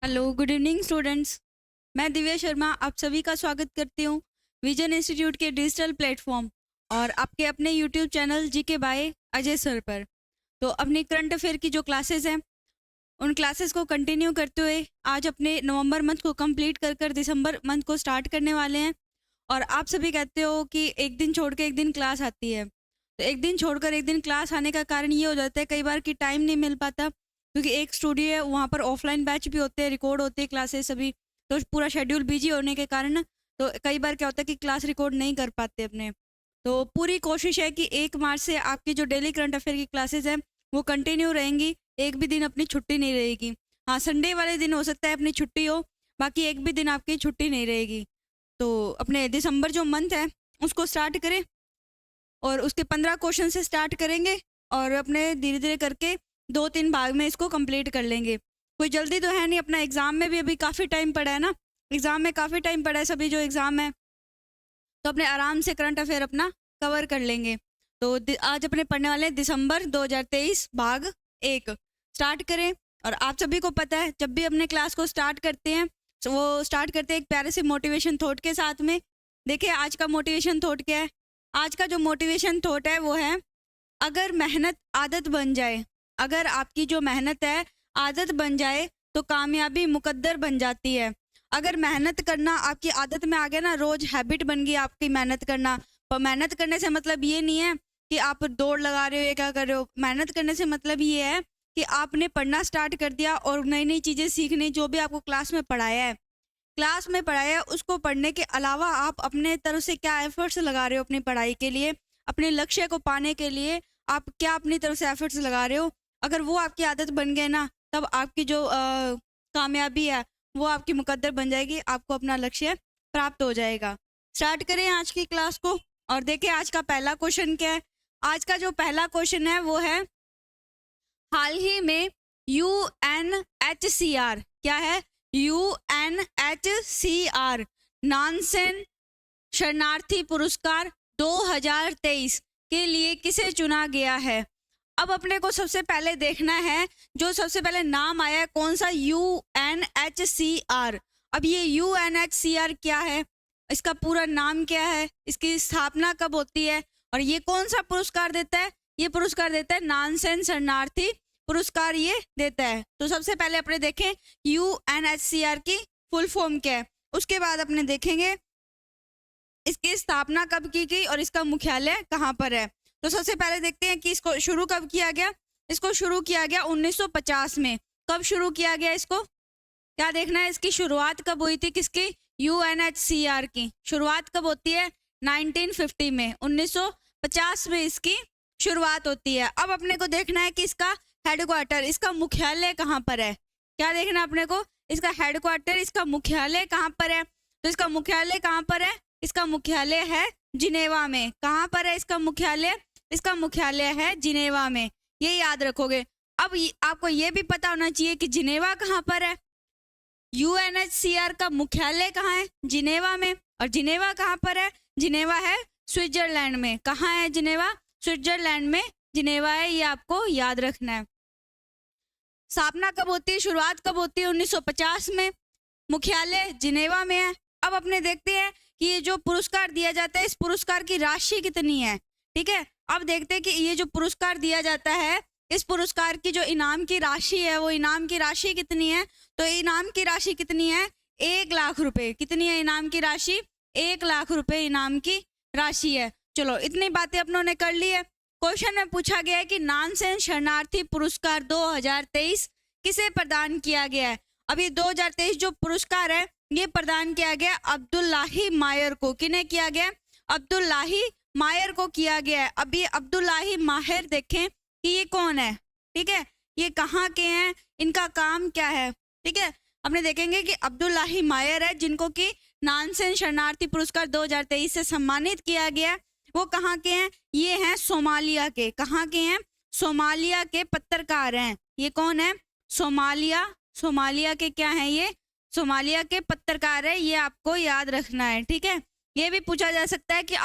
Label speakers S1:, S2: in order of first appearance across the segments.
S1: Hello, good evening students. मैं दिव्या शर्मा आप सभी का स्वागत करती हूँ विजन इंस्टीट्यूट के डिजिटल प्लेटफॉर्म और आपके अपने YouTube channel GK by Ajay sir पर। तो अपनी करंट अफेयर की जो क्लासेस हैं उन क्लासेस को कंटिन्यू करते हुए आज अपने नवंबर मंथ को कंप्लीट कर दिसंबर मंथ को स्टार्ट करने वाले हैं। और आप सभी कहते हो कि एक दिन छोड़ के एक दिन क्लास आती है, तो एक दिन छोड़कर एक दिन क्लास आने का कारण ये हो जाता है कई बार कि टाइम नहीं मिल पाता, क्योंकि एक स्टूडियो है वहाँ पर ऑफलाइन बैच भी होते हैं, रिकॉर्ड होते हैं क्लासेस सभी। तो पूरा शेड्यूल बिजी होने के कारण तो कई बार क्या होता है कि क्लास रिकॉर्ड नहीं कर पाते अपने। तो पूरी कोशिश है कि 1 मार्च से आपकी जो डेली करंट अफेयर की क्लासेस हैं वो कंटिन्यू रहेंगी, एक भी दिन अपनी छुट्टी नहीं रहेगी। हाँ, संडे वाले दिन हो सकता है अपनी छुट्टी हो, बाकी एक भी दिन आपकी छुट्टी नहीं रहेगी। तो अपने दिसंबर जो मंथ है उसको स्टार्ट करें और उसके 15 क्वेश्चन से स्टार्ट करेंगे और अपने धीरे धीरे करके 2-3 भाग में इसको कंप्लीट कर लेंगे। कोई जल्दी तो है नहीं, अपना एग्ज़ाम में भी अभी काफ़ी टाइम पड़ा है ना, एग्ज़ाम में काफ़ी टाइम पड़ा है, सभी जो एग्ज़ाम है तो अपने आराम से करंट अफेयर अपना कवर कर लेंगे। तो आज अपने पढ़ने वाले हैं दिसंबर 2023 भाग 1। स्टार्ट करें। और आप सभी को पता है जब भी अपने क्लास को स्टार्ट करते हैं तो वो स्टार्ट करते हैं एक प्यारे से मोटिवेशन थॉट के साथ में। देखिए आज का मोटिवेशन थॉट क्या है। आज का जो मोटिवेशन थॉट है वो है, अगर मेहनत आदत बन जाए, अगर आपकी जो मेहनत है आदत बन जाए तो कामयाबी मुकद्दर बन जाती है। अगर मेहनत करना आपकी आदत में आ गया ना, रोज हैबिट बन गई आपकी मेहनत करना। पर मेहनत करने से मतलब ये नहीं है कि आप दौड़ लगा रहे हो या क्या कर रहे हो। मेहनत करने से मतलब ये है कि आपने पढ़ना स्टार्ट कर दिया और नई नई चीज़ें सीखनी, जो भी आपको क्लास में पढ़ाया है, क्लास में पढ़ाया है उसको पढ़ने के अलावा आप अपने तरफ से क्या एफर्ट्स लगा रहे हो अपनी पढ़ाई के लिए, अपने लक्ष्य को पाने के लिए आप क्या अपनी तरफ से एफर्ट्स लगा रहे हो। अगर वो आपकी आदत बन गए ना, तब आपकी जो कामयाबी है वो आपकी मुकद्दर बन जाएगी, आपको अपना लक्ष्य प्राप्त हो जाएगा। स्टार्ट करें आज की क्लास को और देखें आज का पहला क्वेश्चन क्या है। आज का जो पहला क्वेश्चन है वो है, हाल ही में UNHCR, क्या है UNHCR नानसेन शरणार्थी पुरस्कार 2023 के लिए किसे चुना गया है। अब अपने को सबसे पहले देखना है जो सबसे पहले नाम आया है कौन सा, UNHCR। अब ये UNHCR क्या है, इसका पूरा नाम क्या है, इसकी स्थापना कब होती है और ये कौन सा पुरस्कार देता है। ये पुरस्कार देता है नानसेन शरणार्थी पुरस्कार, ये देता है। तो सबसे पहले अपने देखें UNHCR की फुल फॉर्म क्या है, उसके बाद अपने देखेंगे इसकी स्थापना कब की गई और इसका मुख्यालय कहाँ पर है। तो सबसे पहले देखते हैं कि इसको शुरू कब किया गया। इसको शुरू किया गया 1950 में। कब शुरू किया गया इसको, क्या देखना है, इसकी शुरुआत कब हुई थी, किसकी, UNHCR की शुरुआत कब होती है 1950 में, 1950 में इसकी शुरुआत होती है। अब अपने को देखना है कि इसका हेडक्वार्टर, इसका मुख्यालय कहाँ पर है। क्या देखना है अपने को, इसका हेडक्वार्टर, इसका मुख्यालय कहाँ पर है। तो इसका मुख्यालय कहाँ पर है, इसका मुख्यालय है जिनेवा में। कहाँ पर है इसका मुख्यालय, इसका मुख्यालय है जिनेवा में, ये याद रखोगे। अब आपको ये भी पता होना चाहिए कि जिनेवा कहाँ पर है। UNHCR का मुख्यालय कहाँ है, जिनेवा में। और जिनेवा कहाँ पर है, जिनेवा है स्विट्जरलैंड में। कहाँ है जिनेवा, स्विट्जरलैंड में जिनेवा है, ये आपको याद रखना है। स्थापना कब होती है, शुरुआत कब होती है 1950 में, मुख्यालय जिनेवा में है। अब अपने देखते हैं कि ये जो पुरस्कार दिया जाता है इस पुरस्कार की राशि कितनी है। ठीक है, अब देखते हैं कि ये जो पुरस्कार दिया जाता है इस पुरस्कार की जो इनाम की राशि है वो इनाम की राशि कितनी है। तो इनाम की राशि कितनी है, 1 लाख रुपए। कितनी है इनाम की राशि, 1 लाख रुपए इनाम की राशि है। चलो इतनी बातें अपनों ने कर ली है। क्वेश्चन में पूछा गया है कि नानसेन शरणार्थी पुरस्कार 2023 किसे प्रदान किया गया है। अभी 2023 जो पुरस्कार है ये प्रदान किया गया अब्दुल्लाही मायर को। किन्हें किया गया, अब्दुल्लाही मायर को किया गया है। अब ये अब्दुल्लाही माहिर देखें कि ये कौन है, ठीक है, ये कहाँ के हैं, इनका काम क्या है। ठीक है, अपने देखेंगे कि अब्दुल्लाही मायर है जिनको कि नानसेन शरणार्थी पुरस्कार 2023 से सम्मानित किया गया। वो कहाँ के हैं, ये हैं सोमालिया के। कहाँ के हैं, सोमालिया के पत्रकार हैं। ये कौन है, सोमालिया, सोमालिया के क्या हैं, ये सोमालिया के पत्रकार है, ये आपको याद रखना है। ठीक है, ये भी पूछा जा सकता है कि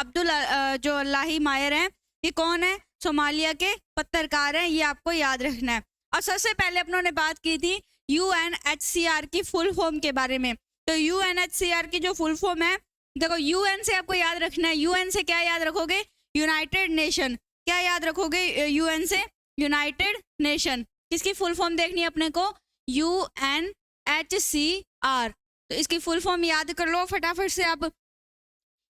S1: जो अल्लाही मायर हैं ये कौन है, सोमालिया के पत्रकार हैं, ये आपको याद रखना है। और सबसे पहले अपनों ने बात की थी UNHCR की फुल फॉर्म के बारे में। तो UNHCR की जो फुल फॉर्म है, देखो UN से आपको याद रखना है। UN से क्या याद रखोगे? United nation. क्या याद रखोगे UN से? United nation. किसकी फुल फॉर्म देखनी है अपने को? UNHCR। तो इसकी फुल फॉर्म याद कर लो फटाफट से आप।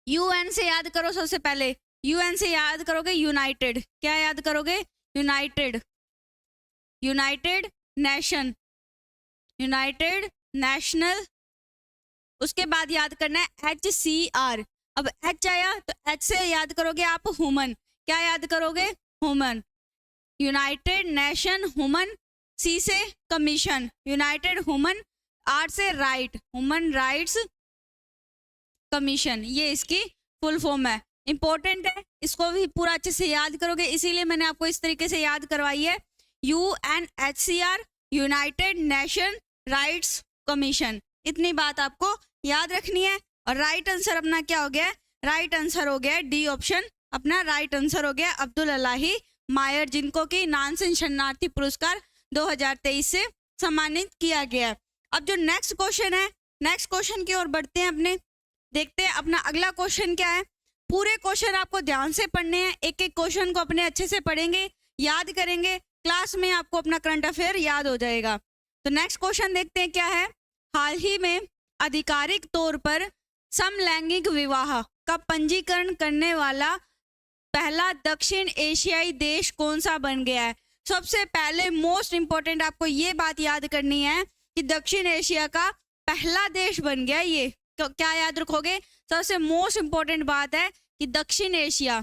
S1: UN से याद करो सबसे पहले। UN से याद करोगे यूनाइटेड। क्या याद करोगे? United, United nation, United national. उसके बाद याद करना है HCR। अब H आया तो H से याद करोगे आप ह्यूमन। क्या याद करोगे? Human, United nation human. C से कमीशन, यूनाइटेड ह्यूमन। R से राइट, ह्यूमन राइट्स कमीशन। ये इसकी फुल फॉर्म है। इंपॉर्टेंट है, इसको भी पूरा अच्छे से याद करोगे, इसीलिए मैंने आपको इस तरीके से याद करवाई है। UNHCR, United nation rights commission. इतनी बात आपको याद रखनी है। और राइट आंसर अपना क्या हो गया? राइट आंसर हो गया डी ऑप्शन। अपना राइट आंसर हो गया अब्दुल अलाही मायर, जिनको कि नानसेन शरणार्थी पुरस्कार 2023 से सम्मानित किया गया है। अब जो नेक्स्ट क्वेश्चन है, नेक्स्ट क्वेश्चन की ओर बढ़ते हैं अपने। देखते हैं अपना अगला क्वेश्चन क्या है। पूरे क्वेश्चन आपको ध्यान से पढ़ने हैं। एक एक क्वेश्चन को अपने अच्छे से पढ़ेंगे, याद करेंगे, क्लास में आपको अपना करंट अफेयर याद हो जाएगा। तो नेक्स्ट क्वेश्चन देखते हैं क्या है। हाल ही में आधिकारिक तौर पर समलैंगिक विवाह का पंजीकरण करने वाला पहला दक्षिण एशियाई देश कौन सा बन गया है? सबसे पहले मोस्ट इंपॉर्टेंट आपको ये बात याद करनी है कि दक्षिण एशिया का पहला देश बन गया ये। तो क्या याद रखोगे? सबसे मोस्ट इंपॉर्टेंट बात है कि दक्षिण एशिया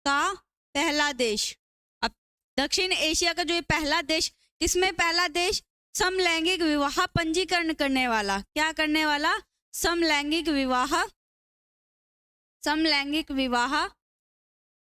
S1: का पहला देश। अब दक्षिण एशिया का जो ये पहला देश, किसमें पहला देश? समलैंगिक विवाह पंजीकरण करने वाला। क्या करने वाला? समलैंगिक विवाह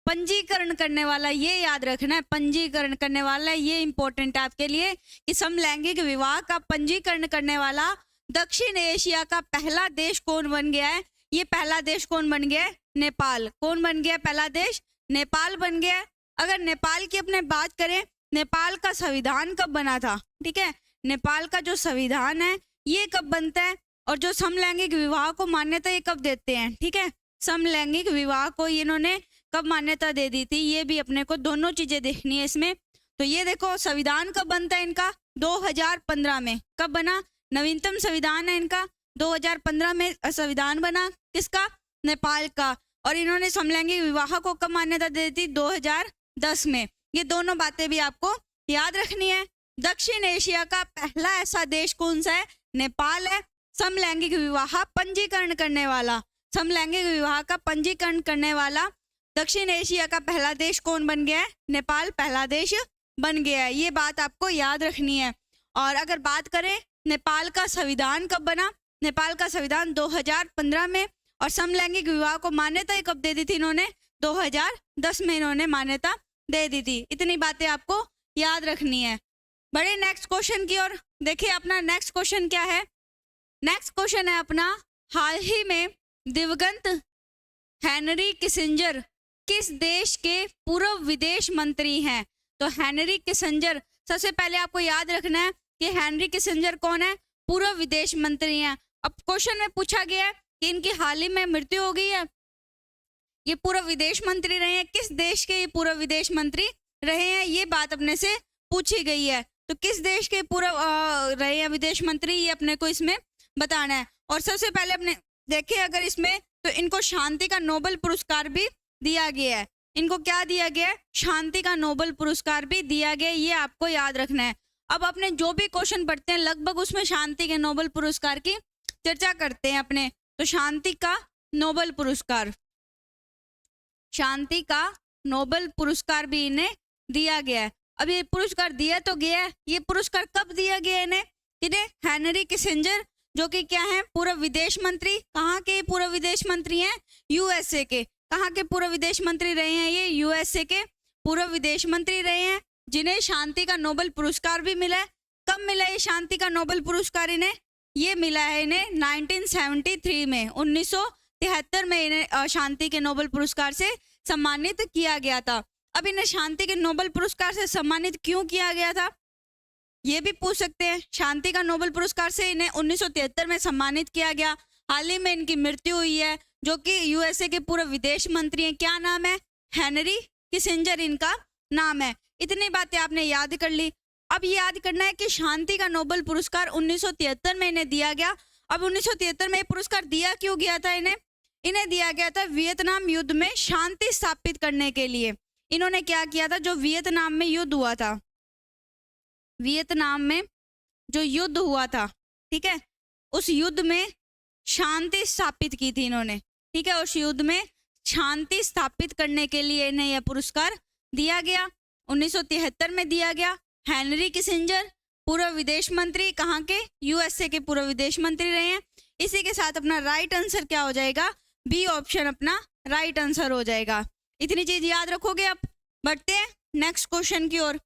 S1: पंजीकरण करने वाला। ये याद रखना है, पंजीकरण करने वाला। ये इंपॉर्टेंट है आपके लिए कि समलैंगिक विवाह का पंजीकरण करने वाला दक्षिण एशिया का पहला देश कौन बन गया है? ये पहला देश कौन बन गया है? नेपाल। कौन बन गया पहला देश? नेपाल बन गया। अगर नेपाल की अपने बात करें, नेपाल का संविधान कब बना था? ठीक है, नेपाल का जो संविधान है ये कब बनता है? और जो समलैंगिक विवाह को मान्यता ये कब देते हैं? ठीक है, समलैंगिक विवाह को इन्होंने कब मान्यता दे दी थी? ये भी अपने को दोनों चीजें देखनी है इसमें। तो ये देखो संविधान कब बनता है इनका? 2015 में। कब बना? नवीनतम संविधान है इनका, 2015 में संविधान बना। किसका? नेपाल का। और इन्होंने समलैंगिक विवाह को कब मान्यता दे दी? 2010 में। ये दोनों बातें भी आपको याद रखनी है। दक्षिण एशिया का पहला ऐसा देश कौन सा है? नेपाल है। समलैंगिक विवाह पंजीकरण करने वाला, समलैंगिक विवाह का पंजीकरण करने वाला दक्षिण एशिया का पहला देश कौन बन गया है? नेपाल पहला देश बन गया है। ये बात आपको याद रखनी है। और अगर बात करें नेपाल का संविधान कब बना? नेपाल का संविधान 2015 में। और समलैंगिक विवाह को मान्यता कब दे दी थी इन्होंने? 2010 में इन्होंने मान्यता दे दी थी। इतनी बातें आपको याद रखनी है। बड़े नेक्स्ट क्वेश्चन की ओर देखिए। अपना नेक्स्ट क्वेश्चन क्या है? नेक्स्ट क्वेश्चन है अपना, हाल ही में दिवंगत हेनरी किसिंजर किस देश के पूर्व विदेश मंत्री हैं? तो हेनरी किसिंजर, सबसे पहले आपको याद रखना है कि हेनरी किसिंजर कौन है? पूर्व विदेश मंत्री हैं। अब क्वेश्चन में पूछा गया है कि इनकी हाल ही में मृत्यु हो गई है। ये पूर्व विदेश मंत्री रहे हैं। किस देश के ये पूर्व विदेश मंत्री रहे हैं? ये बात अपने से पूछी गई है। तो किस देश के पूर्व रहे हैं विदेश मंत्री, ये अपने को इसमें बताना है। और सबसे पहले अपने देखें अगर इसमें, तो इनको शांति का नोबेल पुरस्कार भी दिया गया है। इनको क्या दिया गया है? शांति का नोबेल पुरस्कार भी दिया गया है। ये आपको याद रखना है। अब अपने जो भी क्वेश्चन पढ़ते हैं लगभग उसमें शांति के नोबेल पुरस्कार की चर्चा करते हैं अपने। तो शांति का नोबेल पुरस्कार, शांति का नोबेल पुरस्कार भी इन्हें दिया गया है। अब ये पुरस्कार दिया तो गया है, ये पुरस्कार कब दिया गया इन्हें? हेनरी किसिंजर, जो कि क्या है? पूर्व विदेश मंत्री। कहाँ के पूर्व विदेश मंत्री हैं? यूएसए के। कहाँ के पूर्व विदेश मंत्री रहे हैं ये? यूएसए के पूर्व विदेश मंत्री रहे हैं, जिन्हें शांति का नोबेल पुरस्कार भी मिला है। कब मिला ये शांति का नोबेल पुरस्कार इन्हें? ये मिला है इन्हें 1973 में, 1973 में इन्हें शांति के नोबेल पुरस्कार से सम्मानित किया गया था। अब इन्हें शांति के नोबेल पुरस्कार से सम्मानित क्यों किया गया था, ये भी पूछ सकते हैं। शांति का नोबेल पुरस्कार से इन्हें 1973 में सम्मानित किया गया। हाल ही में इनकी मृत्यु हुई है, जो कि यूएसए के पूर्व विदेश मंत्री हैं। क्या नाम है? हेनरी किसिंजर इनका नाम है। इतनी बातें आपने याद कर ली। अब ये याद करना है कि शांति का नोबेल पुरस्कार 1973 में इन्हें दिया गया। अब 1973 में ये पुरस्कार दिया क्यों गया था इन्हें दिया गया था वियतनाम युद्ध में शांति स्थापित करने के लिए। इन्होंने क्या किया था? जो वियतनाम में युद्ध हुआ था, वियतनाम में जो युद्ध हुआ था, ठीक है, उस युद्ध में शांति स्थापित की थी इन्होंने, ठीक है। उस युद्ध में शांति स्थापित करने के लिए इन्हें यह पुरस्कार दिया गया। 1973 में दिया गया। हेनरी किसिंजर पूर्व विदेश मंत्री, कहाँ के? यूएसए के पूर्व विदेश मंत्री रहे हैं। इसी के साथ अपना राइट आंसर क्या हो जाएगा? बी ऑप्शन अपना राइट आंसर हो जाएगा। इतनी चीज याद रखोगे। अब बढ़ते हैं नेक्स्ट क्वेश्चन की ओर।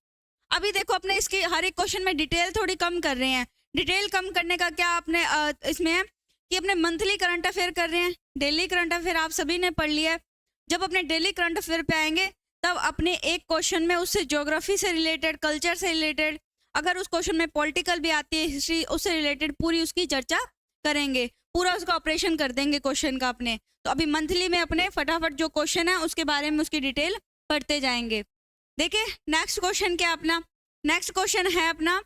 S1: अभी देखो अपने इसके हर एक क्वेश्चन में डिटेल थोड़ी कम कर रहे हैं। डिटेल कम करने का क्या अपने इसमें है कि अपने मंथली करंट अफेयर कर रहे हैं। डेली करंट अफेयर आप सभी ने पढ़ लिया है। जब अपने डेली करंट अफेयर पे आएंगे तब अपने एक क्वेश्चन में उससे ज्योग्राफी से रिलेटेड, कल्चर से रिलेटेड, अगर उस क्वेश्चन में पॉलिटिकल भी आती है, हिस्ट्री, उससे रिलेटेड पूरी उसकी चर्चा करेंगे। पूरा उसका ऑपरेशन कर देंगे क्वेश्चन का अपने। तो अभी मंथली में अपने फटाफट जो क्वेश्चन है उसके बारे में उसकी डिटेल पढ़ते जाएंगे। देखिए नेक्स्ट क्वेश्चन क्या अपना? नेक्स्ट क्वेश्चन है अपना,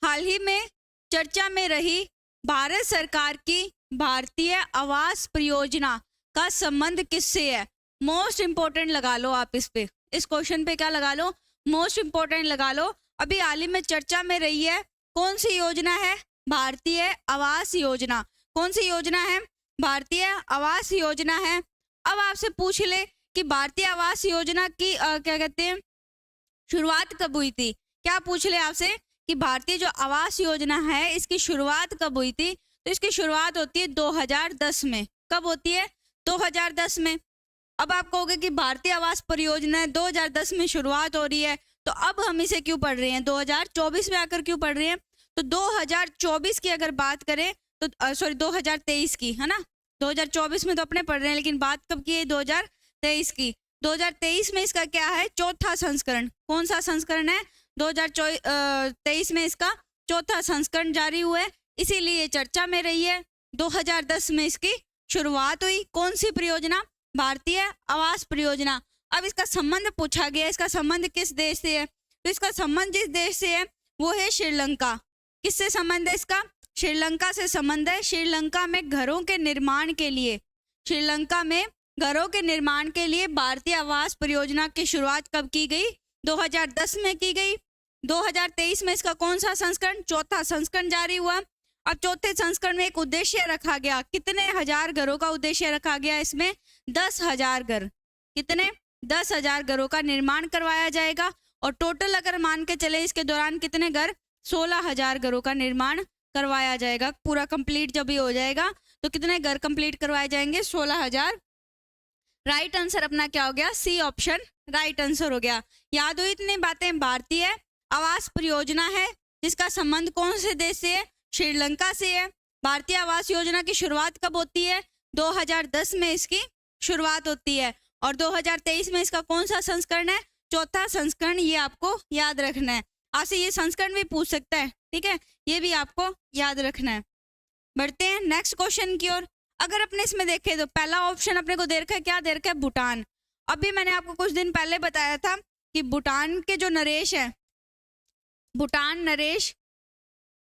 S1: हाल ही में चर्चा में रही भारत सरकार की भारतीय आवास परियोजना का संबंध किससे है? मोस्ट इंपोर्टेंट लगा लो आप इस पे, इस क्वेश्चन पे क्या लगा लो? मोस्ट इंपोर्टेंट लगा लो। अभी हाल ही में चर्चा में रही है, कौन सी योजना है? भारतीय आवास योजना। कौन सी योजना है? भारतीय आवास योजना है। अब आपसे पूछ ले कि भारतीय आवास योजना की क्या कहते हैं, शुरुआत कब हुई थी? क्या पूछ ले आपसे कि भारतीय जो आवास योजना है इसकी शुरुआत कब हुई थी? तो इसकी शुरुआत होती है 2010 में। कब होती है? 2010 में। अब आप कहोगे कि भारतीय आवास परियोजना 2010 में शुरुआत हो रही है, तो अब हम इसे क्यों पढ़ रहे हैं? 2024 में आकर क्यों पढ़ रहे हैं? तो 2024 की अगर बात करें तो सॉरी 2023 की, है ना। 2024 में तो अपने पढ़ रहे हैं, लेकिन बात कब की है? 2023 की। 2023 में इसका क्या है? चौथा संस्करण। कौन सा संस्करण है? 2023 में इसका चौथा संस्करण जारी हुआ है, इसीलिए चर्चा में रही है। 2010 में इसकी शुरुआत हुई। कौन सी परियोजना? भारतीय आवास परियोजना। अब इसका संबंध पूछा गया, इसका संबंध किस देश से है? तो इसका संबंध जिस देश से है वो है श्रीलंका। किससे संबंध है इसका? श्रीलंका से संबंध है। श्रीलंका में घरों के निर्माण के लिए, श्रीलंका में घरों के निर्माण के लिए भारतीय आवास परियोजना की शुरुआत कब की गई? 2010 में की गई। 2023 में इसका कौन सा संस्करण? चौथा संस्करण जारी हुआ। अब चौथे संस्करण में एक उद्देश्य रखा गया। कितने हजार घरों का उद्देश्य रखा गया? इसमें 10,000 घर। कितने? 10,000 घरों का निर्माण करवाया जाएगा। और टोटल अगर मान के चले इसके दौरान कितने घर? 16,000 घरों का निर्माण करवाया जाएगा। पूरा कंप्लीट जब भी हो जाएगा तो कितने घर कंप्लीट करवाए जाएंगे? 16,000। राइट आंसर अपना क्या हो गया? सी ऑप्शन राइट आंसर हो गया। याद हो इतनी बातें। भारतीय आवास परियोजना है जिसका संबंध कौन से देश से है? श्रीलंका से है। भारतीय आवास योजना की शुरुआत कब होती है? 2010 में इसकी शुरुआत होती है। और 2023 में इसका कौन सा संस्करण है? चौथा संस्करण। ये आपको याद रखना है। आपसे ये संस्करण भी पूछ सकता है, ठीक है, ये भी आपको याद रखना है। बढ़ते हैं नेक्स्ट क्वेश्चन की ओर। अगर अपने इसमें देखें तो पहला ऑप्शन अपने को दे रखा है, क्या दे रखा है? भूटान। अभी मैंने आपको कुछ दिन पहले बताया था कि भूटान के जो नरेश है, भूटान नरेश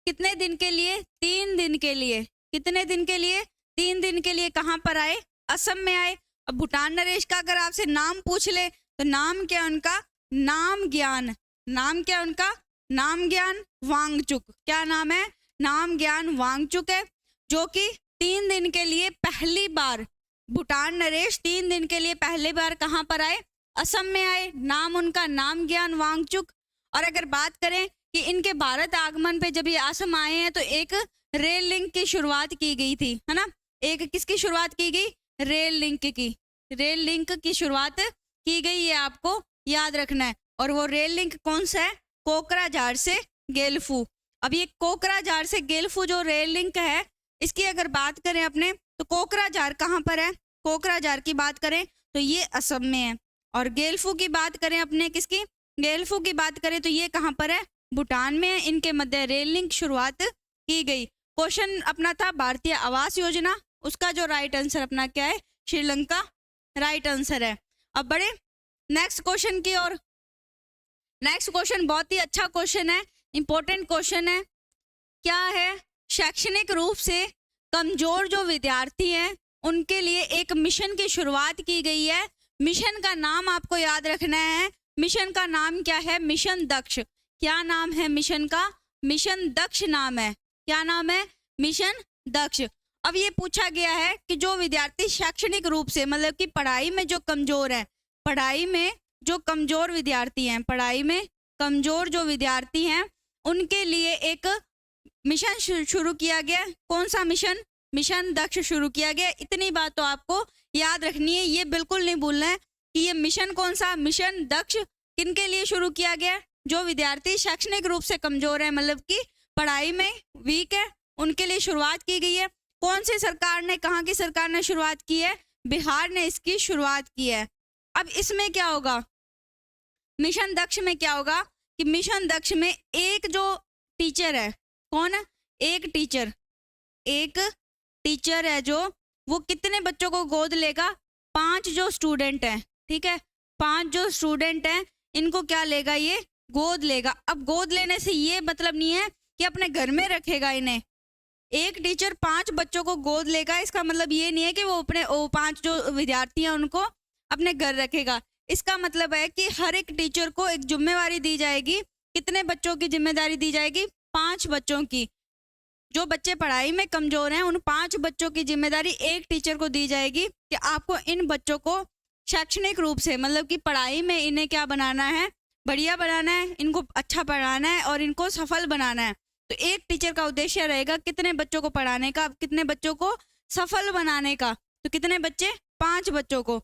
S1: कितने दिन के लिए? 3 दिन के लिए। कितने दिन के लिए? 3 दिन के लिए कहाँ पर आए? असम में आए। अब भूटान नरेश का अगर आपसे नाम पूछ ले तो नाम क्या उनका? नाम ज्ञान। नाम क्या उनका? नाम ज्ञान वांगचुक। क्या नाम है? नाम ज्ञान वांगचुक है, जो कि 3 दिन के लिए पहली बार, भूटान नरेश 3 दिन के लिए पहली बार कहाँ पर आए? असम में आए। नाम उनका नाम ज्ञान वांगचुक। और अगर बात करें कि इनके भारत आगमन पे जब ये असम आए हैं तो एक रेल लिंक की शुरुआत की गई थी, है ना। एक किसकी शुरुआत की गई? रेल लिंक की। रेल लिंक की शुरुआत की गई, ये आपको याद रखना है। और वो रेल लिंक कौन सा है? कोकराझार से गेलफू। अब ये कोकराझार से गेलफू जो रेल लिंक है, इसकी अगर बात करें अपने तो कोकराझार कहाँ पर है? कोकराझार की बात करें तो ये असम में है। और गेलफू की बात करें अपने किसकी, गेलफू की बात करें तो ये कहाँ पर है, भूटान में है। इनके मध्य रेल लिंक शुरुआत की गई। क्वेश्चन अपना था भारतीय आवास योजना, उसका जो राइट आंसर अपना क्या है, श्रीलंका राइट आंसर है। अब बढ़े नेक्स्ट क्वेश्चन की ओर। नेक्स्ट क्वेश्चन बहुत ही अच्छा क्वेश्चन है, इंपॉर्टेंट क्वेश्चन है। क्या है, शैक्षणिक रूप से कमजोर जो विद्यार्थी हैं उनके लिए एक मिशन की शुरुआत की गई है। मिशन का नाम आपको याद रखना है। मिशन का नाम क्या है, मिशन दक्ष। क्या नाम है मिशन का, मिशन दक्ष नाम है। क्या नाम है, मिशन दक्ष। अब ये पूछा गया है कि जो विद्यार्थी शैक्षणिक रूप से मतलब कि पढ़ाई में जो कमजोर है, पढ़ाई में जो कमजोर विद्यार्थी हैं, पढ़ाई में कमजोर जो विद्यार्थी हैं उनके लिए एक मिशन शुरू किया गया। कौन सा मिशन, मिशन दक्ष शुरू किया गया। इतनी बात तो आपको याद रखनी है, ये बिल्कुल नहीं भूलना है कि ये मिशन कौन सा, मिशन दक्ष किनके लिए शुरू किया गया, जो विद्यार्थी शैक्षणिक रूप से कमजोर है मतलब कि पढ़ाई में वीक है उनके लिए शुरुआत की गई है। कौन सी सरकार ने, कहाँ की सरकार ने शुरुआत की है, बिहार ने इसकी शुरुआत की है। अब इसमें क्या होगा, मिशन दक्ष में क्या होगा कि मिशन दक्ष में एक जो टीचर है, कौन है, एक टीचर है जो, वो कितने बच्चों को गोद लेगा, 5 जो स्टूडेंट हैं, ठीक है, 5 जो स्टूडेंट हैं इनको क्या लेगा, ये गोद लेगा। अब गोद लेने से ये मतलब नहीं है कि अपने घर में रखेगा इन्हें। एक टीचर 5 बच्चों को गोद लेगा, इसका मतलब ये नहीं है कि वो अपने 5 जो विद्यार्थी हैं उनको अपने घर रखेगा। इसका मतलब है कि हर एक टीचर को एक जिम्मेवारी दी जाएगी। कितने बच्चों की जिम्मेदारी दी जाएगी, 5 बच्चों की। जो बच्चे पढ़ाई में कमजोर हैं उन 5 बच्चों की जिम्मेदारी एक टीचर को दी जाएगी कि आपको इन बच्चों को शैक्षणिक रूप से मतलब कि पढ़ाई में इन्हें क्या बनाना है, बढ़िया बनाना है, इनको अच्छा पढ़ाना है और इनको सफल बनाना है। तो एक टीचर का उद्देश्य रहेगा कितने बच्चों को पढ़ाने का, कितने बच्चों को सफल बनाने का। तो कितने बच्चे, 5 बच्चों को।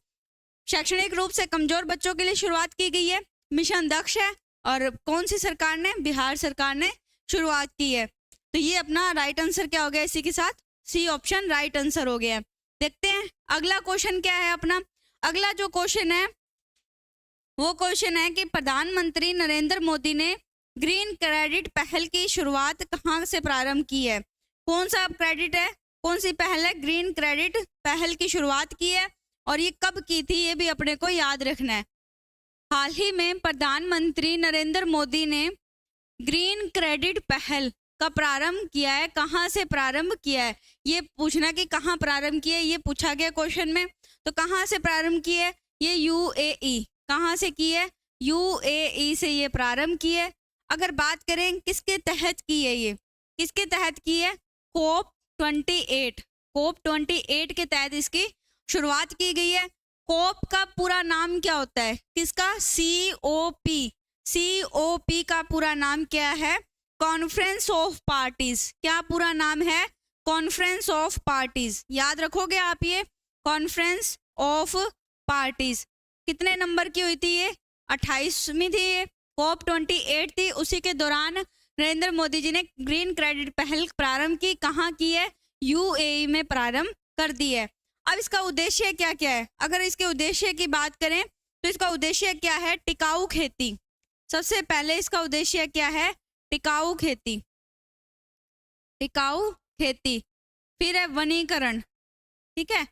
S1: शैक्षणिक रूप से कमजोर बच्चों के लिए शुरुआत की गई है, मिशन दक्ष है। और कौन सी सरकार ने, बिहार सरकार ने शुरुआत की है। तो ये अपना राइट आंसर क्या हो गया, इसी के साथ सी ऑप्शन राइट आंसर हो गया। देखते हैं अगला क्वेश्चन क्या है अपना। अगला जो क्वेश्चन है वो क्वेश्चन है कि प्रधानमंत्री नरेंद्र मोदी ने ग्रीन क्रेडिट पहल की शुरुआत कहाँ से प्रारंभ की है। कौन सा क्रेडिट है, कौन सी पहल है, ग्रीन क्रेडिट पहल की शुरुआत की है और ये कब की थी ये भी अपने को याद रखना है। हाल ही में प्रधानमंत्री नरेंद्र मोदी ने ग्रीन क्रेडिट पहल का प्रारंभ किया है। कहाँ से प्रारंभ किया है ये पूछना कि कहाँ प्रारंभ किया है, ये पूछा गया क्वेश्चन में। तो कहाँ से प्रारंभ किया है, ये यूएई, कहाँ से की है, यूएई से ये प्रारंभ की है। अगर बात करें किसके तहत की है, ये किसके तहत की है, कोप 28 के तहत इसकी शुरुआत की गई है। कोप का पूरा नाम क्या होता है, किसका, COP का पूरा नाम क्या है, कॉन्फ्रेंस ऑफ पार्टीज। क्या पूरा नाम है, कॉन्फ्रेंस ऑफ पार्टीज। याद रखोगे आप ये, कॉन्फ्रेंस ऑफ पार्टीज। कितने नंबर की हुई थी ये, 28वीं थी ये, COP 28 थी। उसी के दौरान नरेंद्र मोदी जी ने ग्रीन क्रेडिट पहल प्रारंभ की। कहाँ की है, यूएई में प्रारंभ कर दी है। अब इसका उद्देश्य क्या क्या है, अगर इसके उद्देश्य की बात करें तो इसका उद्देश्य क्या है, टिकाऊ खेती। सबसे पहले इसका उद्देश्य क्या है, टिकाऊ खेती, टिकाऊ खेती। फिर है वनीकरण, ठीक है,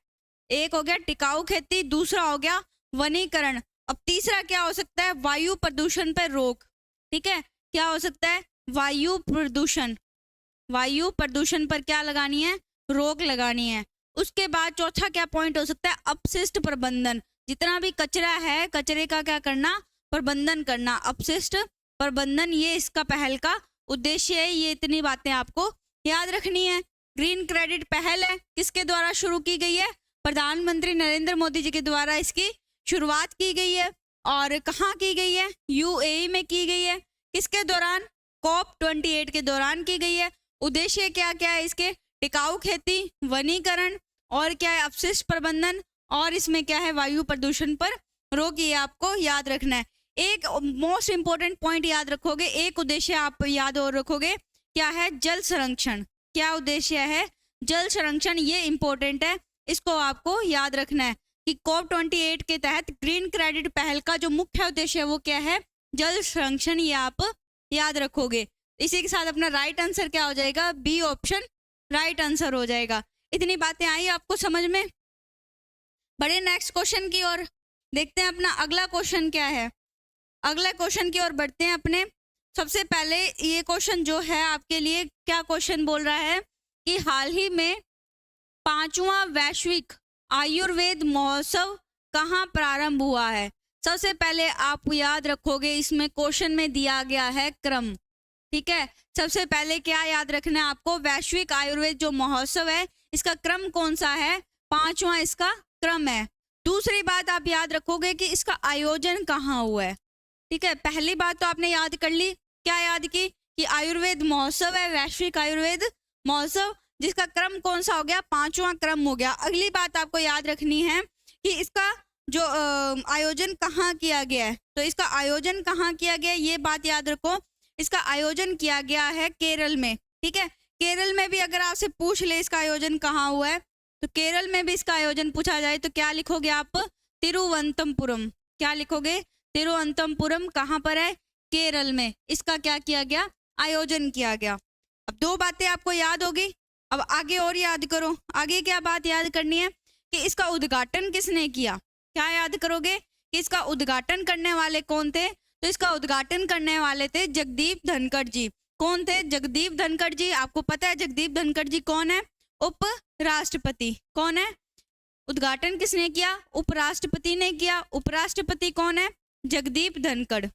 S1: एक हो गया टिकाऊ खेती, दूसरा हो गया वनीकरण। अब तीसरा क्या हो सकता है, वायु प्रदूषण पर रोक, ठीक है, क्या हो सकता है, वायु प्रदूषण, वायु प्रदूषण पर क्या लगानी है, रोक लगानी है। उसके बाद चौथा क्या पॉइंट हो सकता है, अपशिष्ट प्रबंधन। जितना भी कचरा है, कचरे का क्या करना, प्रबंधन करना, अपशिष्ट प्रबंधन, ये इसका पहल का उद्देश्य है। ये इतनी बातें आपको याद रखनी है। ग्रीन क्रेडिट पहल है, किसके द्वारा शुरू की गई है, प्रधानमंत्री नरेंद्र मोदी जी के द्वारा इसकी शुरुआत की गई है। और कहाँ की गई है, यूएई में की गई है। किसके दौरान, COP 28 के दौरान की गई है। उद्देश्य क्या क्या है इसके, टिकाऊ खेती, वनीकरण और क्या है, अपशिष्ट प्रबंधन, और इसमें क्या है, वायु प्रदूषण पर रोक। ये आपको याद रखना है। एक मोस्ट इंपॉर्टेंट पॉइंट याद रखोगे, एक उद्देश्य आप याद और रखोगे, क्या है, जल संरक्षण। क्या उद्देश्य है, जल संरक्षण, ये इंपॉर्टेंट है, इसको आपको याद रखना है। कि COP28 के तहत ग्रीन क्रेडिट पहल का जो मुख्य उद्देश्य है वो क्या है? जल संरक्षण। ये आप याद रखोगे। इसी के साथ अपना राइट आंसर क्या हो जाएगा? बी ऑप्शन राइट आंसर हो जाएगा। इतनी बातें आई आपको समझ में? बड़े नेक्स्ट क्वेश्चन की ओर देखते हैं। अपना अगला क्वेश्चन क्या है? अगला क्वेश्चन की ओर बढ़ते हैं अपने। सबसे पहले ये क्वेश्चन जो है आपके लिए, क्या क्वेश्चन बोल रहा है कि हाल ही में 5वां वैश्विक आयुर्वेद महोत्सव कहाँ प्रारंभ हुआ है? सबसे पहले आप याद रखोगे, इसमें क्वेश्चन में दिया गया है क्रम। ठीक है, सबसे पहले क्या याद रखना है आपको? वैश्विक आयुर्वेद जो महोत्सव है इसका क्रम कौन सा है? 5वां इसका क्रम है। दूसरी बात आप याद रखोगे कि इसका आयोजन कहाँ हुआ है। ठीक है, पहली बात तो आपने याद कर ली। क्या याद की? कि आयुर्वेद महोत्सव है, वैश्विक आयुर्वेद महोत्सव, जिसका क्रम कौन सा हो गया? 5वां क्रम हो गया। अगली बात आपको याद रखनी है कि इसका जो आयोजन कहाँ किया गया है। तो इसका आयोजन कहाँ किया गया है ये बात याद रखो। इसका आयोजन किया गया है केरल में। ठीक है, केरल में भी अगर आपसे पूछ ले इसका आयोजन कहाँ हुआ है, तो केरल में भी इसका आयोजन पूछा जाए तो क्या लिखोगे आप? तिरुवनंतपुरम। क्या लिखोगे? तिरुवनंतपुरम कहाँ पर है? केरल में। इसका क्या किया गया? आयोजन किया गया। अब दो बातें आपको याद होगी। अब आगे और याद करो। आगे क्या बात याद करनी है कि इसका उद्घाटन किसने किया? क्या याद करोगे कि इसका उद्घाटन करने वाले कौन थे? तो इसका उद्घाटन करने वाले थे जगदीप धनखड़ जी। कौन थे? जगदीप धनखड़ जी। आपको पता है जगदीप धनखड़ जी कौन है? उपराष्ट्रपति। कौन है? उद्घाटन किसने किया? उपराष्ट्रपति ने किया। उपराष्ट्रपति कौन है? जगदीप धनखड़।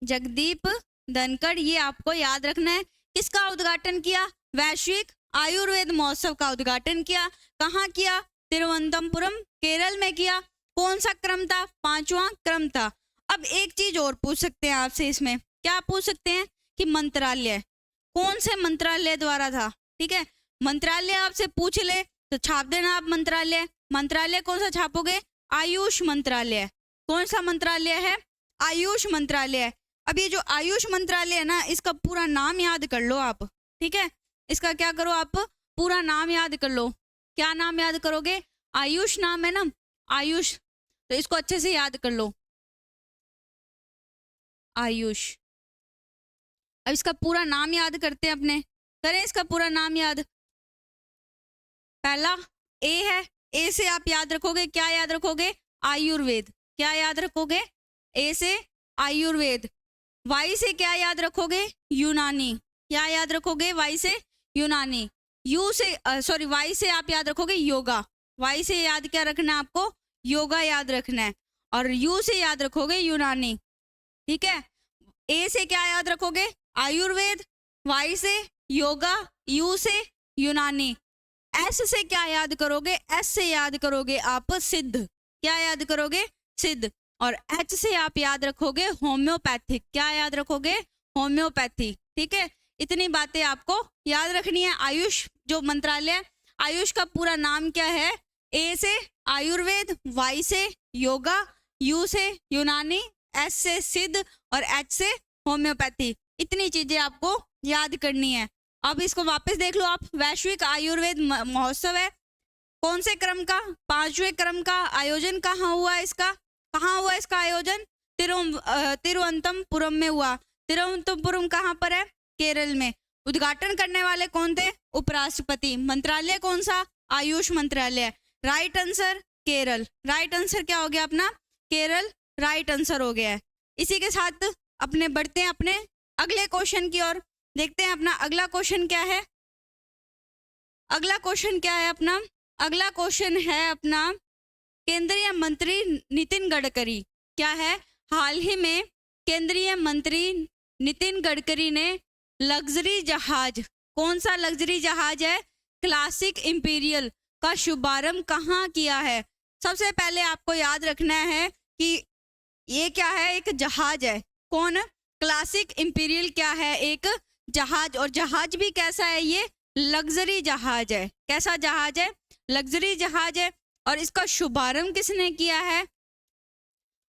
S1: जगदीप धनखड़, ये आपको याद रखना है। किसका उद्घाटन किया? वैश्विक आयुर्वेद महोत्सव का उद्घाटन किया। कहाँ किया? तिरुवनंतपुरम, केरल में किया। कौन सा क्रम था? 5वां क्रम था। अब एक चीज और पूछ सकते हैं आपसे इसमें। क्या पूछ सकते हैं कि मंत्रालय कौन से मंत्रालय द्वारा था? ठीक है, मंत्रालय आपसे पूछ ले तो छाप देना आप मंत्रालय। मंत्रालय कौन सा छापोगे? आयुष मंत्रालय। कौन सा मंत्रालय है? आयुष मंत्रालय। अब ये जो आयुष मंत्रालय है ना, इसका पूरा नाम याद कर लो आप। ठीक है, इसका क्या करो आप? पूरा नाम याद कर लो। क्या नाम याद करोगे? आयुष नाम है ना, आयुष। तो इसको अच्छे से याद कर लो, आयुष। अब इसका पूरा नाम याद करते हैं अपने। करें इसका पूरा नाम याद। पहला ए है। ए से आप याद रखोगे, क्या याद रखोगे? आयुर्वेद। क्या याद रखोगे? ए से आयुर्वेद। वाई से क्या याद रखोगे? यूनानी। क्या याद रखोगे? वाई से यूनानी। यू से सॉरी वाई से आप याद रखोगे योगा। वाई से याद क्या रखना है आपको? योगा याद रखना है। और यू से याद रखोगे यूनानी। ठीक है, ए से क्या याद रखोगे? आयुर्वेद। वाई से योगा, यू से यूनानी। एस से क्या याद करोगे? एस से याद करोगे आप सिद्ध। क्या याद करोगे? सिद्ध। और एच से आप याद रखोगे होम्योपैथिक। क्या याद रखोगे? होम्योपैथी। ठीक है, इतनी बातें आपको याद रखनी है। आयुष जो मंत्रालय, आयुष का पूरा नाम क्या है? ए से आयुर्वेद, वाई से योगा, यू से यूनानी, एस से सिद्ध और एच से होम्योपैथी। इतनी चीजें आपको याद करनी है। अब इसको वापस देख लो आप। वैश्विक आयुर्वेद महोत्सव है, कौन से क्रम का? 5वें क्रम का। आयोजन कहाँ हुआ इसका? कहाँ हुआ इसका आयोजन? तिरुवनंतपुरम में हुआ। तिरुवनंतपुरम कहाँ पर है? केरल में। उद्घाटन करने वाले कौन थे? उपराष्ट्रपति। मंत्रालय कौन सा? आयुष मंत्रालय। Right answer Kerala. Right answer क्या हो गया अपना? केरल राइट आंसर हो गया है। इसी के साथ अपने बढ़ते हैं अपने अगले क्वेश्चन की ओर। देखते हैं अपना अगला क्वेश्चन क्या है। अगला क्वेश्चन क्या है अपना? अगला क्वेश्चन है अपना केंद्रीय मंत्री नितिन गडकरी। क्या है? हाल ही में केंद्रीय मंत्री नितिन गडकरी ने लग्जरी जहाज, कौन सा लग्जरी जहाज है? क्लासिक इंपीरियल का शुभारंभ कहाँ किया है? सबसे पहले आपको याद रखना है कि ये क्या है? एक जहाज है। कौन? क्लासिक इंपीरियल क्या है? एक जहाज। और जहाज भी कैसा है? ये लग्जरी जहाज है। कैसा जहाज है? लग्जरी जहाज है। और इसका शुभारंभ किसने किया है?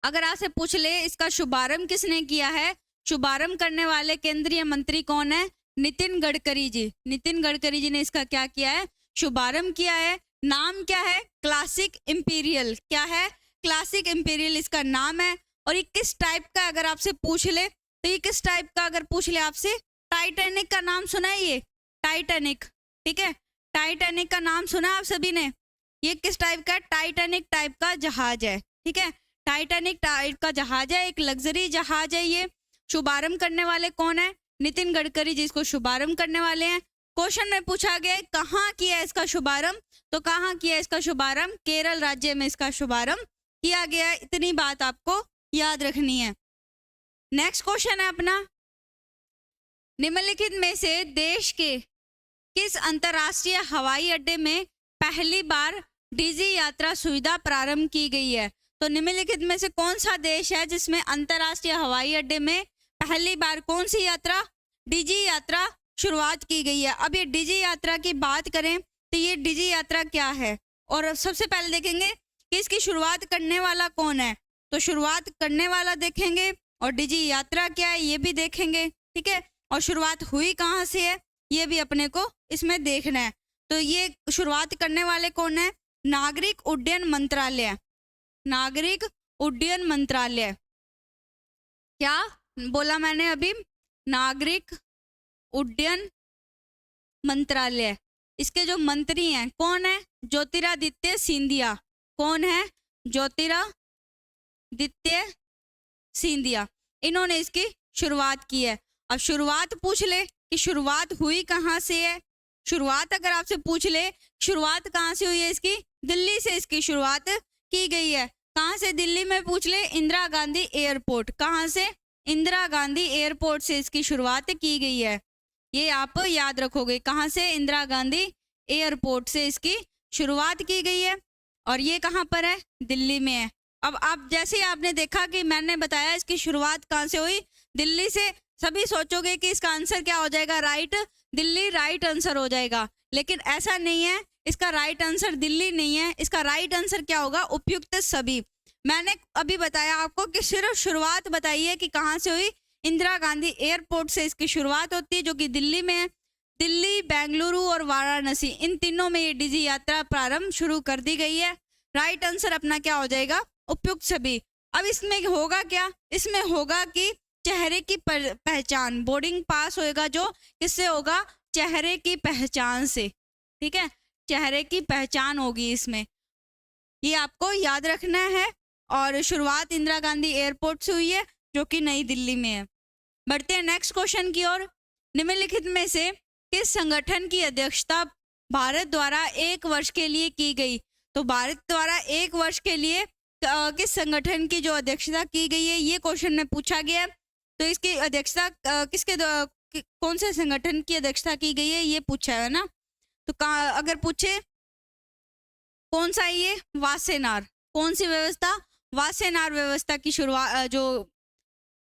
S1: अगर आपसे पूछ ले इसका शुभारंभ किसने किया है, शुभारंभ करने वाले केंद्रीय मंत्री कौन है? नितिन गडकरी जी। नितिन गडकरी जी ने इसका क्या किया है? शुभारंभ किया है। नाम क्या है? Classic imperial. क्या है? क्लासिक इंपीरियल इसका नाम है। और ये किस टाइप का अगर आपसे पूछ ले, तो ये किस टाइप का अगर पूछ ले आपसे, टाइटैनिक का नाम सुना है? ये टाइटैनिक, ठीक है, टाइटैनिक का नाम सुना आप सभी ने? ये किस टाइप का? टाइटैनिक टाइप का जहाज है, ठीक है, टाइटैनिक टाइप का जहाज है, एक लग्जरी जहाज है ये। शुभारंभ करने वाले कौन है? नितिन गडकरी जी इसको शुभारंभ करने वाले हैं। क्वेश्चन में पूछा गया है कहाँ किया है इसका शुभारंभ, तो कहाँ किया है इसका शुभारंभ? केरल राज्य में इसका शुभारंभ किया गया है। इतनी बात आपको याद रखनी है। नेक्स्ट क्वेश्चन है अपना, निम्नलिखित में से देश के किस अंतरराष्ट्रीय हवाई अड्डे में पहली बार डिजी यात्रा सुविधा प्रारंभ की गई है? तो निम्नलिखित में से कौन सा देश है जिसमें अंतरराष्ट्रीय हवाई अड्डे में पहली बार कौन सी यात्रा? डिजी यात्रा शुरुआत की गई है। अब ये डिजी यात्रा की बात करें तो ये डिजी यात्रा क्या है, और सबसे पहले देखेंगे कि इसकी शुरुआत करने वाला कौन है। तो शुरुआत करने वाला देखेंगे और डिजी यात्रा क्या है ये भी देखेंगे, ठीक है, और शुरुआत हुई कहाँ से है ये भी अपने को इसमें देखना है। तो ये शुरुआत करने वाले कौन है? नागरिक उड्डयन मंत्रालय। नागरिक उड्डयन मंत्रालय, क्या बोला मैंने अभी? नागरिक उड्डयन मंत्रालय। इसके जो मंत्री हैं कौन है? ज्योतिरादित्य सिंधिया। कौन है? ज्योतिरादित्य सिंधिया। इन्होंने इसकी शुरुआत की है। अब शुरुआत पूछ ले कि शुरुआत हुई कहाँ से है, शुरुआत अगर आपसे पूछ ले शुरुआत कहाँ से हुई है इसकी, दिल्ली से इसकी शुरुआत की गई है। कहाँ से? दिल्ली में पूछ ले, इंदिरा गांधी एयरपोर्ट। कहाँ से? इंदिरा गांधी एयरपोर्ट से इसकी शुरुआत की गई है। ये आप याद रखोगे, कहाँ से? इंदिरा गांधी एयरपोर्ट से इसकी शुरुआत की गई है। और ये कहाँ पर है? दिल्ली में है। अब आप जैसे आपने देखा कि मैंने बताया इसकी शुरुआत कहाँ से हुई, दिल्ली से, सभी सोचोगे कि इसका आंसर क्या हो जाएगा? राइट, दिल्ली राइट आंसर हो जाएगा, लेकिन ऐसा नहीं है। इसका राइट आंसर दिल्ली नहीं है, इसका राइट आंसर क्या होगा? उपयुक्त सभी। मैंने अभी बताया आपको कि सिर्फ शुरुआत बताई है कि कहाँ से हुई, इंदिरा गांधी एयरपोर्ट से इसकी शुरुआत होती है जो कि दिल्ली में है। दिल्ली, बेंगलुरु और वाराणसी, इन तीनों में ये डिजी यात्रा प्रारंभ शुरू कर दी गई है। राइट आंसर अपना क्या हो जाएगा? उपयुक्त सभी। अब इसमें होगा क्या? इसमें होगा कि चेहरे की पहचान, बोर्डिंग पास होएगा जो, किससे होगा? चेहरे की पहचान से, ठीक है, चेहरे की पहचान होगी इसमें, ये आपको याद रखना है। और शुरुआत इंदिरा गांधी एयरपोर्ट से हुई है जो कि नई दिल्ली में है। बढ़ते हैं नेक्स्ट क्वेश्चन की ओर। निम्नलिखित में से किस संगठन की अध्यक्षता भारत द्वारा 1 वर्ष के लिए की गई? तो भारत द्वारा 1 वर्ष के लिए किस संगठन की जो अध्यक्षता की गई है ये क्वेश्चन में पूछा गया है। तो इसकी अध्यक्षता किसके कौन से संगठन की अध्यक्षता की गई है ये पूछा है ना। तो अगर पूछे कौन सा ये? वासेनार। कौन सी व्यवस्था? वासेनार व्यवस्था की शुरुआत, जो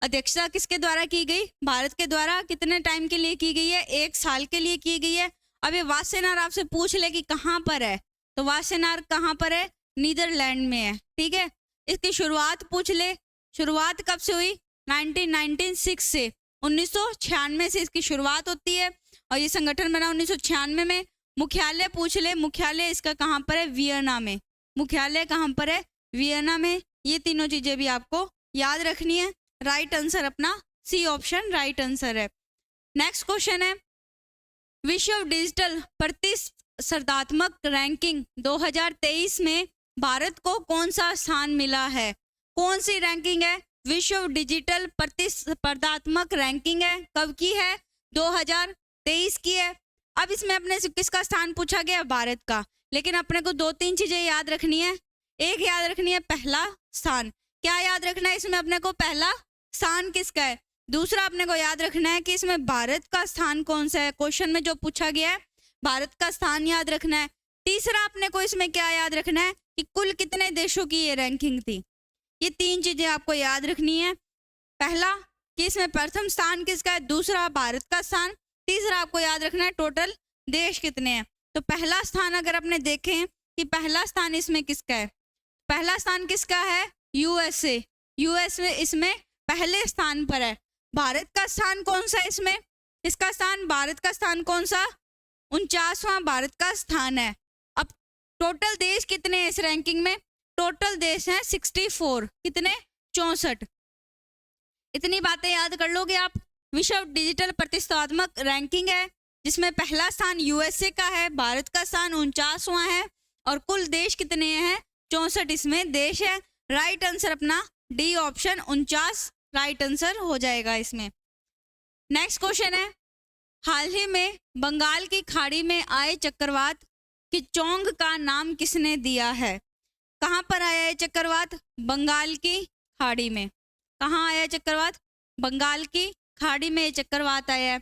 S1: अध्यक्षता किसके द्वारा की गई? भारत के द्वारा। कितने टाइम के लिए की गई है? 1 साल के लिए की गई है। अब ये वासेनार आपसे पूछ ले कि कहाँ पर है, तो वासेनार कहाँ पर है? नीदरलैंड में है, ठीक है। इसकी शुरुआत पूछ ले, शुरुआत कब से हुई? 1996 से, 1996 से इसकी शुरुआत होती है और ये संगठन बना 1996 में। मुख्यालय पूछ ले, मुख्यालय इसका कहाँ पर है? वियना में। मुख्यालय कहाँ पर है? वियना में। ये तीनों चीजें भी आपको याद रखनी है। राइट आंसर अपना सी ऑप्शन राइट आंसर है। नेक्स्ट क्वेश्चन है, विश्व डिजिटल प्रतिस्पर्धात्मक रैंकिंग 2023 में भारत को कौन सा स्थान मिला है? कौन सी रैंकिंग है? विश्व डिजिटल प्रतिस्पर्धात्मक रैंकिंग है। कब की है? 2023 की है। अब इसमें अपने से किसका स्थान पूछा गया? भारत का। लेकिन अपने को 2-3 चीजें याद रखनी है। एक याद रखनी है पहला स्थान। क्या याद रखना है इसमें अपने को? पहला स्थान किसका है। दूसरा अपने को याद रखना है कि इसमें भारत का स्थान कौन सा है, क्वेश्चन में जो पूछा गया है भारत का स्थान याद रखना है। तीसरा अपने को इसमें क्या याद रखना है कि कुल कितने देशों की ये रैंकिंग थी। ये 3 चीजें आपको याद रखनी है। पहला कि इसमें प्रथम स्थान किसका है, दूसरा भारत का स्थान, तीसरा आपको याद रखना है टोटल देश कितने हैं। तो पहला स्थान अगर अपने देखें कि पहला स्थान इसमें किसका है, पहला स्थान किसका है? यूएसए। यूएस में इसमें पहले स्थान पर है। भारत का स्थान कौन सा है इसमें? इसका स्थान, भारत का स्थान कौन सा? 49वां भारत का स्थान है। अब टोटल देश कितने हैं इस रैंकिंग में? टोटल देश हैं 64, कितने? 64। इतनी बातें याद कर लोगे आप। विश्व डिजिटल प्रतिष्ठात्मक रैंकिंग है जिसमें पहला स्थान यूएसए का है, भारत का स्थान 49वां है और कुल देश कितने हैं? 64 इसमें देश है। राइट आंसर अपना डी ऑप्शन 49 राइट आंसर हो जाएगा इसमें। नेक्स्ट क्वेश्चन है, हाल ही में बंगाल की खाड़ी में आए चक्रवात किचोंग का नाम किसने दिया है? कहाँ पर आया है चक्रवात? बंगाल की खाड़ी में। कहाँ आया चक्रवात? बंगाल की खाड़ी में चक्रवात आया है।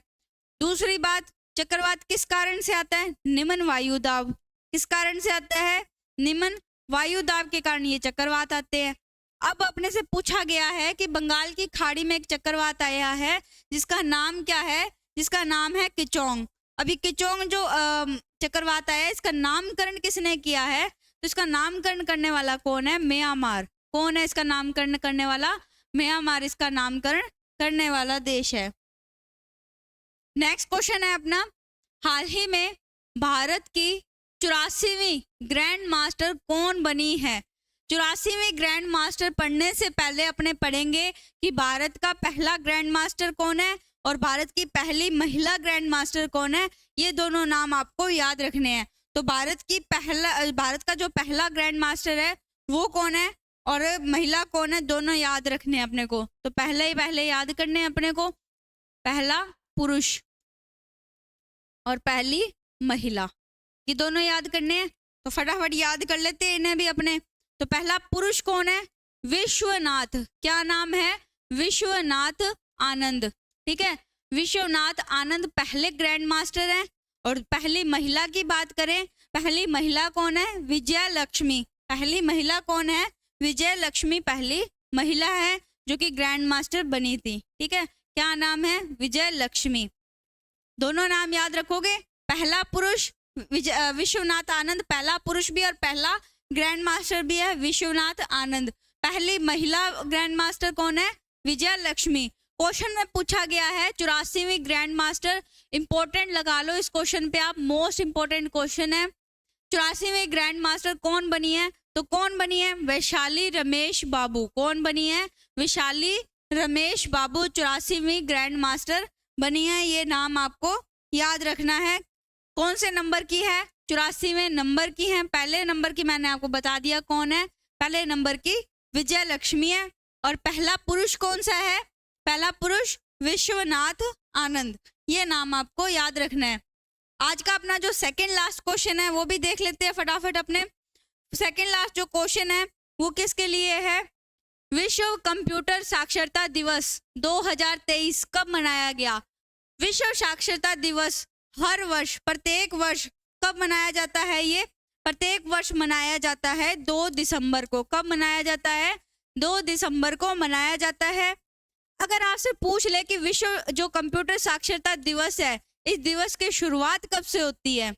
S1: दूसरी बात, चक्रवात किस कारण से आता है? निम्न वायुदाब। किस कारण से आता है? निम्न वायुदाब के कारण ये चक्रवात आते हैं। अब अपने से पूछा गया है कि बंगाल की खाड़ी में एक चक्रवात आया है जिसका नाम क्या है? जिसका नाम है किचोंग। अभी किचोंग जो चक्रवात आया है इसका नामकरण किसने किया है? तो इसका नामकरण करने वाला कौन है? म्यांमार। कौन है इसका नामकरण करने वाला? म्यांमार इसका नामकरण करने वाला देश है। नेक्स्ट क्वेश्चन है अपना, हाल ही में भारत की 84वीं ग्रैंड मास्टर कौन बनी है? 84वीं ग्रैंड मास्टर पढ़ने से पहले अपने पढ़ेंगे कि भारत का पहला ग्रैंड मास्टर कौन है और भारत की पहली महिला ग्रैंड मास्टर कौन है। ये दोनों नाम आपको याद रखने हैं। तो भारत का जो पहला ग्रैंड मास्टर है वो कौन है और महिला कौन है, दोनों याद रखने हैं अपने को। तो पहले याद करने हैं अपने को, पहला पुरुष और पहली महिला, ये दोनों याद करने हैं। तो फटाफट याद कर लेते हैं इन्हें भी अपने। तो पहला पुरुष कौन है? विश्वनाथ। क्या नाम है? विश्वनाथ आनंद। ठीक है, विश्वनाथ आनंद पहले ग्रैंड मास्टर हैं। और पहली महिला की बात करें, पहली महिला कौन है? विजय लक्ष्मी। पहली महिला कौन है? विजय लक्ष्मी पहली महिला है जो कि ग्रैंड मास्टर बनी थी। ठीक है, क्या नाम है? विजय लक्ष्मी। दोनों नाम याद रखोगे। पहला पुरुष विश्वनाथ आनंद, पहला पुरुष भी और पहला ग्रैंड मास्टर भी है विश्वनाथ आनंद। पहली महिला ग्रैंड मास्टर कौन है? विजय लक्ष्मी। क्वेश्चन में पूछा गया है 84वीं ग्रैंड मास्टर, इंपॉर्टेंट लगा लो इस क्वेश्चन पे आप, मोस्ट इंपॉर्टेंट क्वेश्चन है। 84वीं ग्रैंड मास्टर कौन बनी है? तो कौन बनी है? वैशाली रमेश बाबू। कौन बनी है? वैशाली रमेश बाबू 84वीं ग्रैंड मास्टर बनी है। ये नाम आपको याद रखना है। कौन से नंबर की है? 84वें नंबर की है। पहले नंबर की मैंने आपको बता दिया कौन है, पहले नंबर की विजय लक्ष्मी है। और पहला पुरुष कौन सा है? पहला पुरुष विश्वनाथ आनंद। ये नाम आपको याद रखना है। आज का अपना जो सेकंड लास्ट क्वेश्चन है वो भी देख लेते हैं फटाफट अपने। सेकंड लास्ट जो क्वेश्चन है वो किसके लिए है? विश्व कंप्यूटर साक्षरता दिवस 2023 कब मनाया गया? विश्व साक्षरता दिवस हर वर्ष, प्रत्येक वर्ष कब मनाया जाता है? ये प्रत्येक वर्ष मनाया जाता है 2 दिसंबर को। कब मनाया जाता है? 2 दिसंबर को मनाया जाता है। अगर आपसे पूछ ले कि विश्व जो कंप्यूटर साक्षरता दिवस है, इस दिवस की शुरुआत कब से होती है?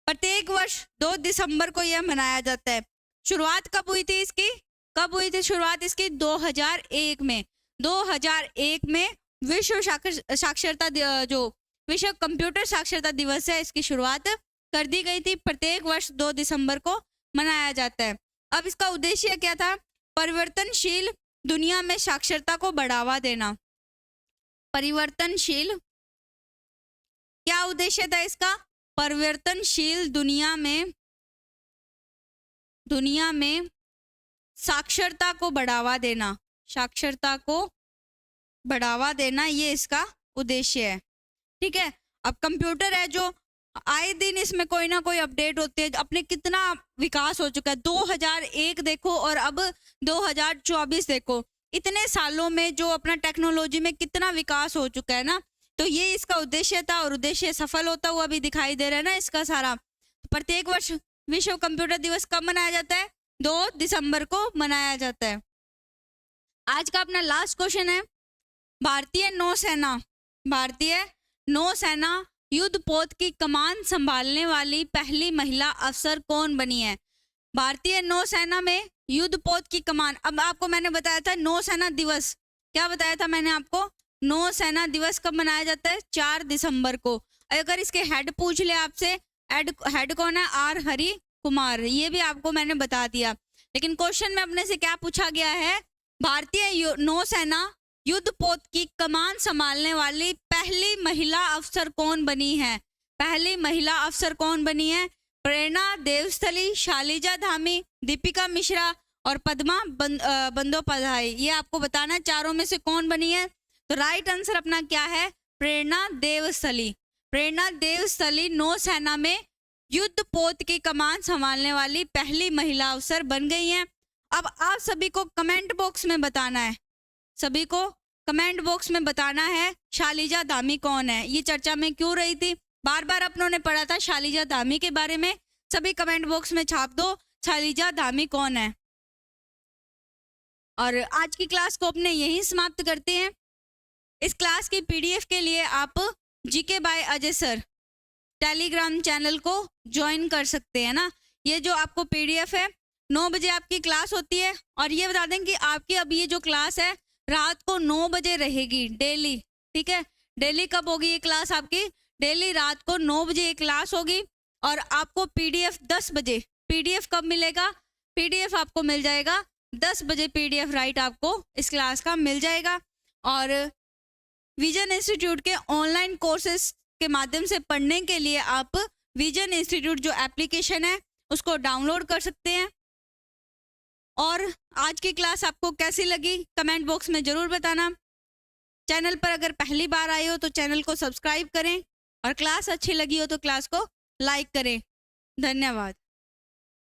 S1: प्रत्येक वर्ष 2 दिसंबर को यह मनाया जाता है। शुरुआत कब हुई थी इसकी? कब हुई थी शुरुआत इसकी? 2001 में। 2001 में विश्व साक्षरता जो विश्व कंप्यूटर साक्षरता दिवस है इसकी शुरुआत कर दी गई थी। प्रत्येक वर्ष 2 दिसंबर को मनाया जाता है। अब इसका उद्देश्य क्या था? परिवर्तनशील दुनिया में साक्षरता को बढ़ावा देना। परिवर्तनशील, क्या उद्देश्य था इसका? परिवर्तनशील दुनिया में साक्षरता को बढ़ावा देना। साक्षरता को बढ़ावा देना, ये इसका उद्देश्य है। ठीक है, अब कंप्यूटर है जो आए दिन इसमें कोई ना कोई अपडेट होती है। अपने कितना विकास हो चुका है, 2001 देखो और अब 2024 देखो, इतने सालों में जो अपना टेक्नोलॉजी में कितना विकास हो चुका है ना। तो ये इसका उद्देश्य था और उद्देश्य सफल होता हुआ भी दिखाई दे रहा है ना इसका सारा। प्रत्येक वर्ष विश्व कंप्यूटर दिवस कब मनाया जाता है? 2 दिसंबर को मनाया जाता है। आज का अपना लास्ट क्वेश्चन है, भारतीय नौसेना युद्धपोत की कमान संभालने वाली पहली महिला अफसर कौन बनी है? भारतीय नौसेना में युद्धपोत की कमान। अब आपको मैंने बताया था नौसेना दिवस, क्या बताया था मैंने आपको? नौसेना दिवस कब मनाया जाता है? 4 दिसंबर को। अगर इसके हेड पूछ ले आपसे, हेड कौन है? आर हरि कुमार, ये भी आपको मैंने बता दिया। लेकिन क्वेश्चन में अपने से क्या पूछा गया है, भारतीय नौसेना युद्धपोत की कमान संभालने वाली पहली महिला अफसर कौन बनी है? पहली महिला अफसर कौन बनी है? प्रेरणा देवस्थली, शालिजा धामी, दीपिका मिश्रा और पद्मा बंदोपाध्याय। ये आपको बताना है चारों में से कौन बनी है। तो राइट आंसर अपना क्या है? प्रेरणा देवस्थली। प्रेरणा देवस्थली नौसेना में युद्धपोत की कमान संभालने वाली पहली महिला अफसर बन गई हैं। अब आप सभी को कमेंट बॉक्स में बताना है, सभी को कमेंट बॉक्स में बताना है शालिजा धामी कौन है। ये चर्चा में क्यों रही थी, बार बार अपनों ने पढ़ा था शालिजा धामी के बारे में। सभी कमेंट बॉक्स में छाप दो शालिजा धामी कौन है। और आज की क्लास को अपने यहीं समाप्त करते हैं। इस क्लास की पीडीएफ के लिए आप GK by Ajay sir Telegram channel को ज्वाइन कर सकते हैं ना। ये जो आपको पीडीएफ है, 9 बजे आपकी क्लास होती है। और ये बता दें कि आपकी अब ये जो क्लास है रात को 9 बजे रहेगी डेली, ठीक है। डेली कब होगी ये क्लास आपकी? डेली रात को 9 बजे ये क्लास होगी। और आपको पीडीएफ 10 बजे, पीडीएफ कब मिलेगा? पीडीएफ आपको मिल जाएगा 10 बजे, पीडीएफ राइट आपको इस क्लास का मिल जाएगा। और विजन इंस्टीट्यूट के ऑनलाइन कोर्सेज के माध्यम से पढ़ने के लिए आप विजन इंस्टीट्यूट जो एप्लीकेशन है उसको डाउनलोड कर सकते हैं। और आज की क्लास आपको कैसी लगी कमेंट बॉक्स में ज़रूर बताना। चैनल पर अगर पहली बार आए हो तो चैनल को सब्सक्राइब करें, और क्लास अच्छी लगी हो तो क्लास को लाइक करें। धन्यवाद।